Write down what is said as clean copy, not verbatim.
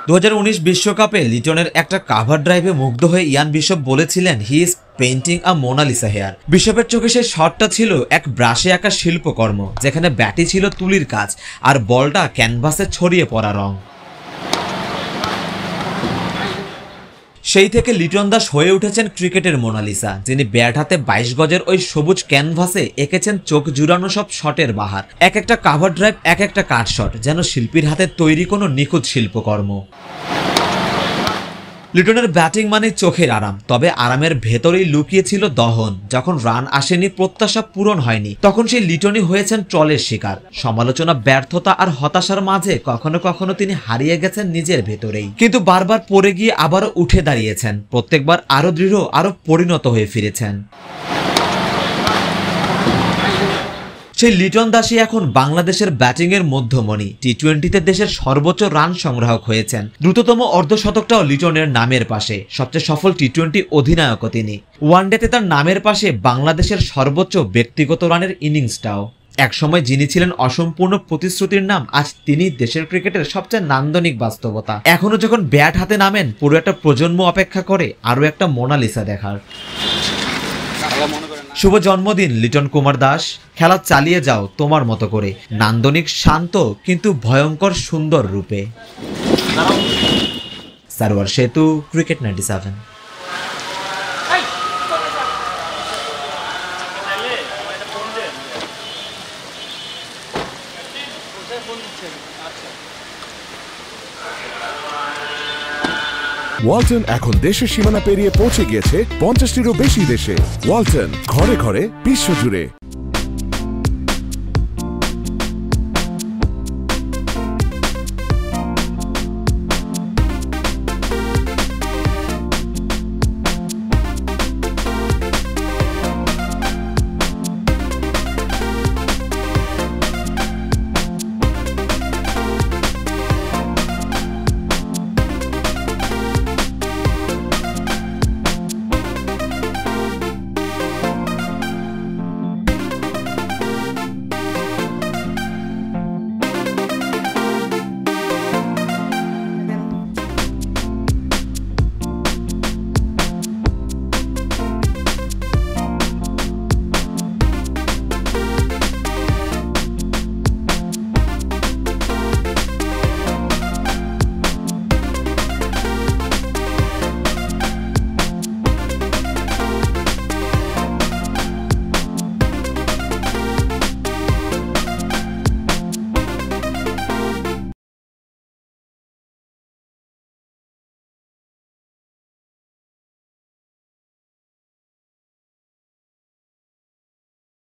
2019 বিশ্বকাপে লিটনের একটা কাভার ড্রাইভে মুগ্ধ হয়ে ইয়ান বিশপ বলেছিলেন he is painting a Mona Lisa here. বিশপের চোখে সেই শটটা ছিল এক ব্রাশে আঁকা শিল্পকর্ম, যেখানে ব্যাটই ছিল তুলির কাজ আর বলটা ক্যানভাসে ছড়িয়ে পড়া রং। সেই থেকে লিটন দাস হয়ে উঠেছেন ক্রিকেটের মোনালিসা, যিনি ব্যাট হাতে 22 গজের ওই সবুজ ক্যানভাসে এঁকেছেন চোখ জুড়ানো সব শটের বাহার। এক একটা কাভার ড্রাইভ, এক একটা কাট শট যেন শিল্পীর হাতে তৈরি কোনো নিখুঁত শিল্পকর্ম। লিটনের ব্যাটিং মানে চোখের আরাম, তবে আরামের ভেতরেই লুকিয়ে ছিল দহন। যখন রান আসেনি, প্রত্যাশা পূরণ হয়নি, তখন সেই লিটনই হয়েছেন ট্রলের শিকার। সমালোচনা, ব্যর্থতা আর হতাশার মাঝে কখনো কখনো তিনি হারিয়ে গেছেন নিজের ভেতরেই, কিন্তু বারবার পড়ে গিয়ে আবারও উঠে দাঁড়িয়েছেন। প্রত্যেকবার আরো দৃঢ়, আরো পরিণত হয়ে ফিরেছেন। সেই লিটন দাসই এখন বাংলাদেশের ব্যাটিং এর মধ্যমণি। টি-20তে দেশের সর্বোচ্চ রান সংগ্রাহক হয়েছেন। দ্রুততম অর্ধশতকটাও লিটনের নামের পাশে। সবচেয়ে সফল টি-20 অধিনায়কও তিনি। ওয়ানডেতে তার নামের পাশে বাংলাদেশের সর্বোচ্চ ব্যক্তিগত রানের ইনিংসটাও। একসময় যিনি ছিলেন অসম্পূর্ণ প্রতিশ্রুতির নাম, আজ তিনি দেশের ক্রিকেটের সবচেয়ে নান্দনিক বাস্তবতা। এখনো যখন ব্যাট হাতে নামেন, পুরো একটা প্রজন্ম অপেক্ষা করে আরো একটা মোনালিসা দেখার। শুভ জন্মদিন লিটন কুমার দাস, খেলা চালিয়ে যাও তোমার মতো করে, নান্দনিক, শান্ত কিন্তু ভয়ঙ্কর সুন্দর রূপে। সারোয়ার সেতু, ক্রিকেট 97। ওয়ালটন এখন দেশের সীমানা পেরিয়ে পৌঁছে গিয়েছে 50টিরও বেশি দেশে। ওয়ালটন, ঘরে ঘরে বিশ্বজুড়ে।